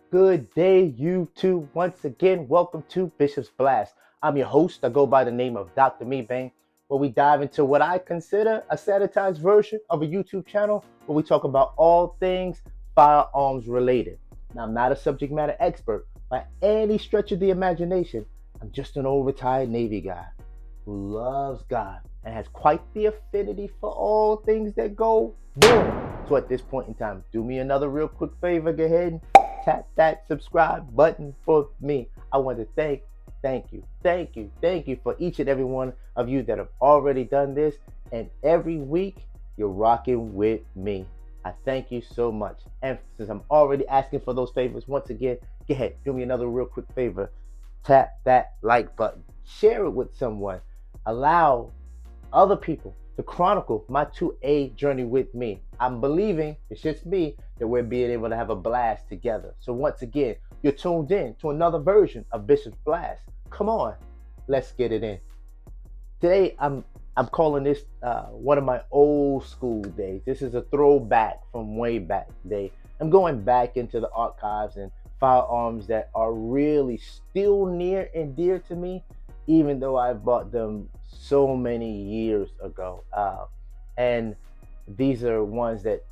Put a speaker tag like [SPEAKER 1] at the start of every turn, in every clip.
[SPEAKER 1] Good day, YouTube. Once again, welcome to Bishop's Blast. I'm your host. I go by the name of Dr. Mebane, where we dive into what I consider a sanitized version of a YouTube channel where we talk about all things firearms related. Now, I'm not a subject matter expert by any stretch of the imagination. I'm just an old retired Navy guy who loves God and has quite the affinity for all things that go boom. So at this point in time, do me another real quick favor. Go ahead and tap that subscribe button for me. I want to thank you for each and every one of you that have already done this. And every week, you're rocking with me. I thank you so much. And since I'm already asking for those favors, once again, go ahead, do me another real quick favor. Tap that like button. Share it with someone. Allow other people to chronicle my 2A journey with me. I'm believing, it's just me, that we're being able to have a blast together. So once again, you're tuned in to another version of Bishop's Blast. Come on, let's get it in. Today, I'm calling this one of my old school days. This is a throwback from way back day. I'm going back into the archives and firearms that are really still near and dear to me, even though I bought them so many years ago. And these are ones that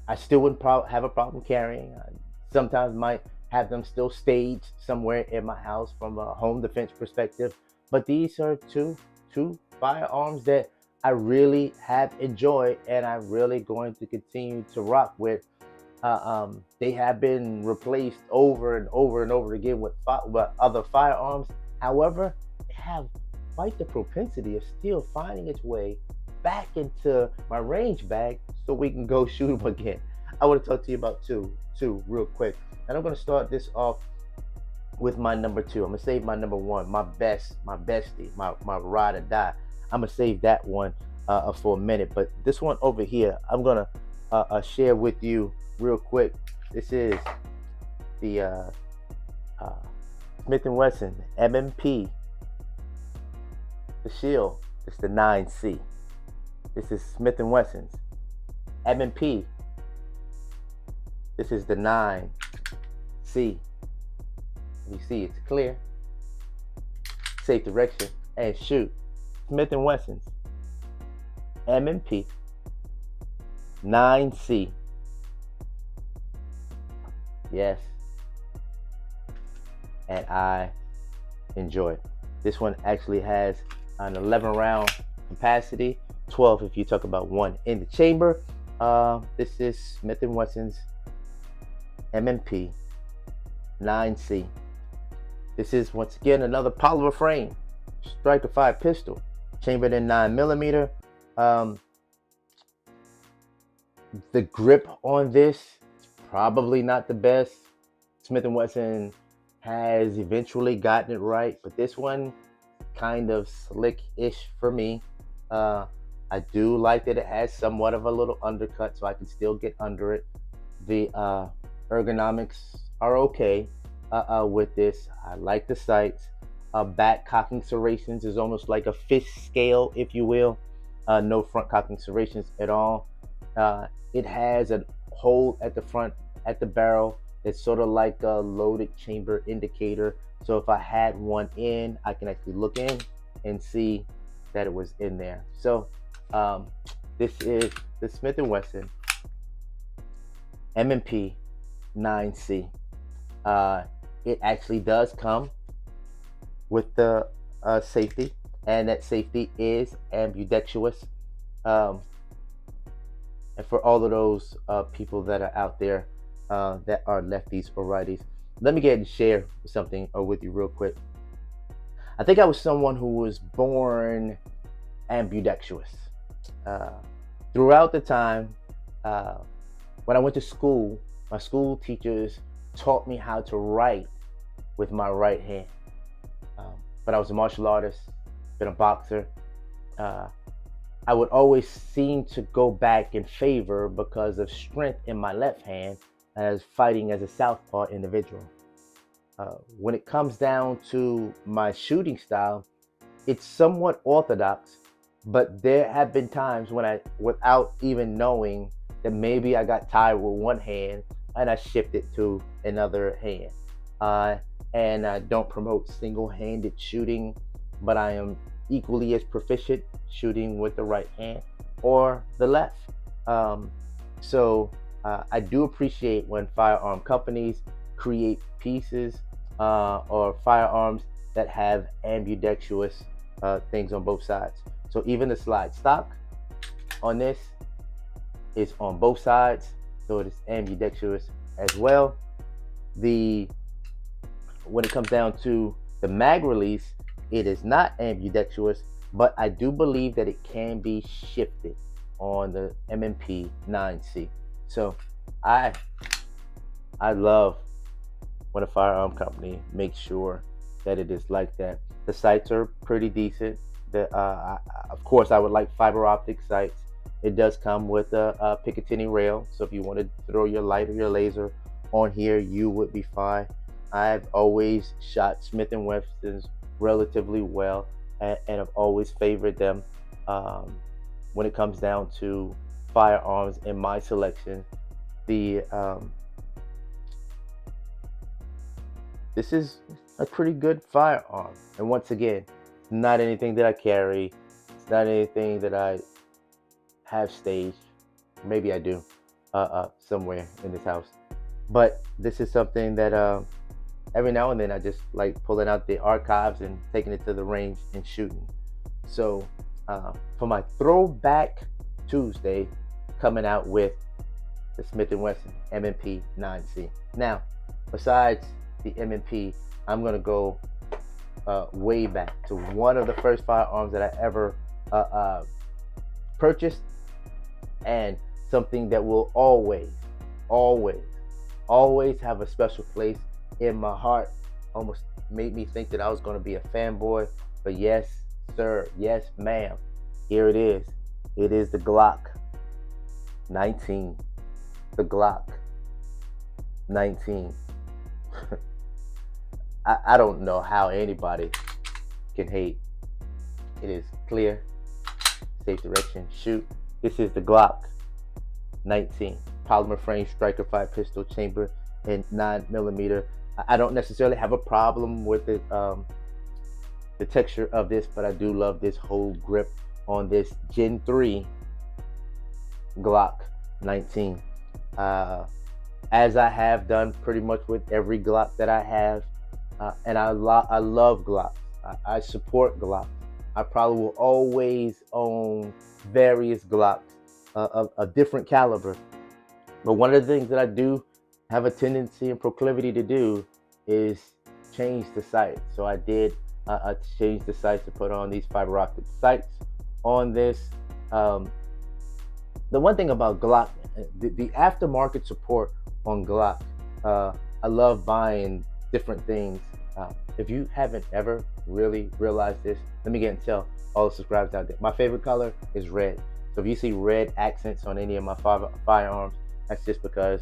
[SPEAKER 1] I still wouldn't have a problem carrying. I sometimes might have them still staged somewhere in my house from a home defense perspective. But these are two firearms that I really have enjoyed and I'm really going to continue to rock with. They have been replaced over and over and over again with other firearms. However, they have quite the propensity of still finding its way back into my range bag so we can go shoot them again. I want to talk to you about two real quick. And I'm going to start this off with my number two. I'm going to save my number one, my bestie, my ride or die. I'm going to save that one for a minute. But this one over here, I'm going to share with you real quick. This is the Smith & Wesson M&P. The shield is the 9C. This is Smith & Wesson's M&P. This is the 9C. You see it's clear. Safe direction and shoot. Smith & Wesson's M&P 9C. Yes. And I enjoy it. This one actually has an 11 round capacity, 12 if you talk about one in the chamber. This is Smith & Wesson's M&P 9C. This is once again another polymer frame, striker 5 pistol, chambered in 9mm. The grip on this is probably not the best. Smith & Wesson has eventually gotten it right, but this one kind of slick-ish for me. I do like that it has somewhat of a little undercut, so I can still get under it. The ergonomics are okay with this. I like the sights. Back cocking serrations is almost like a fist scale, if you will. No front cocking serrations at all. It has a hole at the front, at the barrel. It's sort of like a loaded chamber indicator. So if I had one in, I can actually look in and see that it was in there. So this is the Smith & Wesson M&P 9C. It actually does come with the safety, and that safety is ambidextrous. And for all of those people that are out there that are lefties or righties, let me get and share something with you real quick. I think I was someone who was born ambidextrous. Throughout the time when I went to school, my school teachers taught me how to write with my right hand. But I was a martial artist, been a boxer. I would always seem to go back in favor because of strength in my left hand as fighting as a southpaw individual. When it comes down to my shooting style, it's somewhat orthodox, but there have been times when I, without even knowing that maybe I got tired with one hand, and I shift it to another hand. Uh, and I don't promote single-handed shooting, but I am equally as proficient shooting with the right hand or the left. Um, so I do appreciate when firearm companies create pieces or firearms that have ambidextrous things on both sides. So even the slide stock on this is on both sides, so it is ambidextrous as well. The When it comes down to the mag release, it is not ambidextrous, but I do believe that it can be shifted on the M&P 9C. So I I love when a firearm company makes sure that it is like that. The sights are pretty decent. Of course, I would like fiber optic sights. It does come with a Picatinny rail, so if you want to throw your light or your laser on here, you would be fine. I've always shot Smith and Wessons relatively well, and I've always favored them um, when it comes down to firearms in my selection. The This is a pretty good firearm, and once again, it's not anything that I carry. It's not anything that I have staged. Maybe I do, somewhere in this house. But this is something that every now and then I just like pulling out the archives and taking it to the range and shooting. So for my throwback Tuesday, coming out with the Smith & Wesson M&P 9C. Now, besides the M&P, I'm gonna go way back to one of the first firearms that I ever purchased, and something that will always have a special place in my heart. Almost made me think that I was gonna be a fanboy, but yes, sir, yes, ma'am, here it is. It is the Glock 19. The Glock 19. I don't know how anybody can hate. It is clear, safe direction, shoot. This is the Glock 19 polymer frame striker 5 pistol chamber in 9mm. I don't necessarily have a problem with it, the texture of this, but I do love this whole grip on this Gen 3 Glock 19. As I have done pretty much with every Glock that I have, and I love Glocks. I support Glocks. I probably will always own various Glocks of different caliber. But one of the things that I do have a tendency and proclivity to do is change the sight. So I did change the sights to put on these fiber optic sights on this. The one thing about Glock, the aftermarket support on Glock, I love buying different things. If you haven't ever really realized this, let me get and tell all the subscribers out there. My favorite color is red. So if you see red accents on any of my firearms, that's just because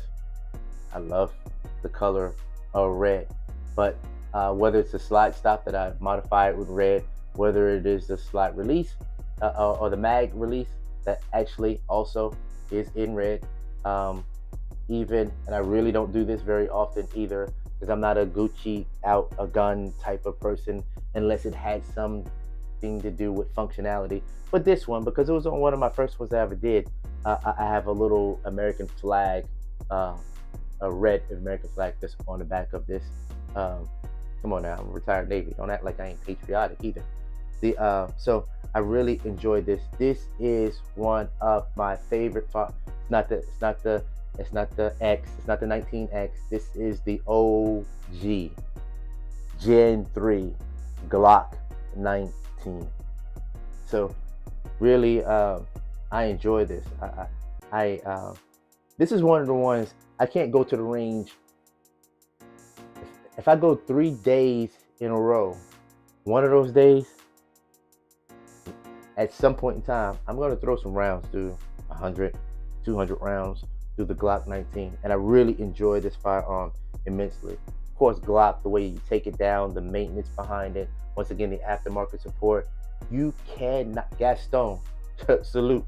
[SPEAKER 1] I love the color of red. But whether it's a slide stop that I modify it with red, whether it is the slide release or the mag release that actually also is in red, and I really don't do this very often either, because I'm not a Gucci out a gun type of person unless it had something to do with functionality. But this one, because it was on one of my first ones I ever did, I have a little American flag, a red American flag that's on the back of this. Come on now, I'm a retired Navy. Don't act like I ain't patriotic either. So I really enjoyed this. This is one of my favorite. It's not the X. It's not the 19X. This is the OG Gen 3 Glock 19. So really, I enjoy this. This is one of the ones I can't go to the range. If I go 3 days in a row, one of those days, at some point in time, I'm going to throw some rounds through 100, 200 rounds through the Glock 19. And I really enjoy this firearm immensely. Of course, Glock, the way you take it down, the maintenance behind it, once again, the aftermarket support, you cannot, Gaston, salute,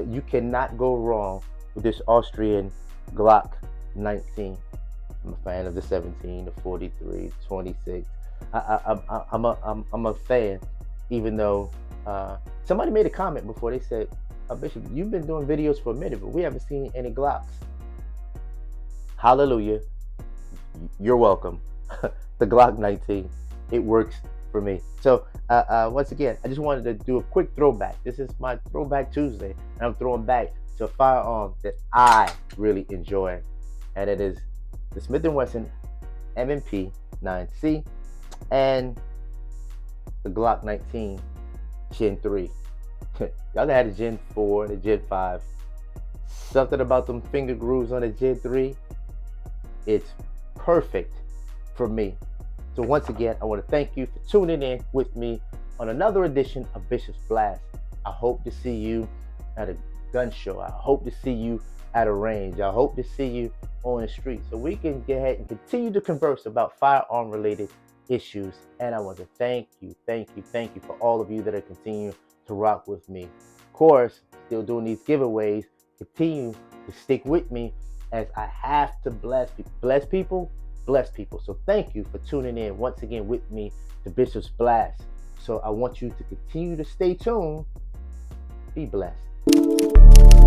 [SPEAKER 1] you cannot go wrong with this Austrian Glock 19. I'm a fan of the 17, the 43, 26. I'm a fan, even though somebody made a comment before. They said, Bishop, you've been doing videos for a minute, but we haven't seen any Glocks. Hallelujah. You're welcome. The Glock 19, it works for me. So once again, I just wanted to do a quick throwback. This is my Throwback Tuesday, and I'm throwing back to a firearm that I really enjoy, and it is the Smith & Wesson M&P 9C and the Glock 19 Gen 3. Y'all had a Gen 4, the Gen 5. Something about them finger grooves on the Gen 3, it's perfect for me. So once again, I want to thank you for tuning in with me on another edition of Bishop's Blast. I hope to see you at a gun show. I hope to see you at a range. I hope to see you on the street so we can get ahead and continue to converse about firearm related issues. And I want to thank you for all of you that are continuing to rock with me. Of course, still doing these giveaways. Continue to stick with me as I have to bless people. So thank you for tuning in once again with me to Bishop's Blast. So I want you to continue to stay tuned. Be blessed.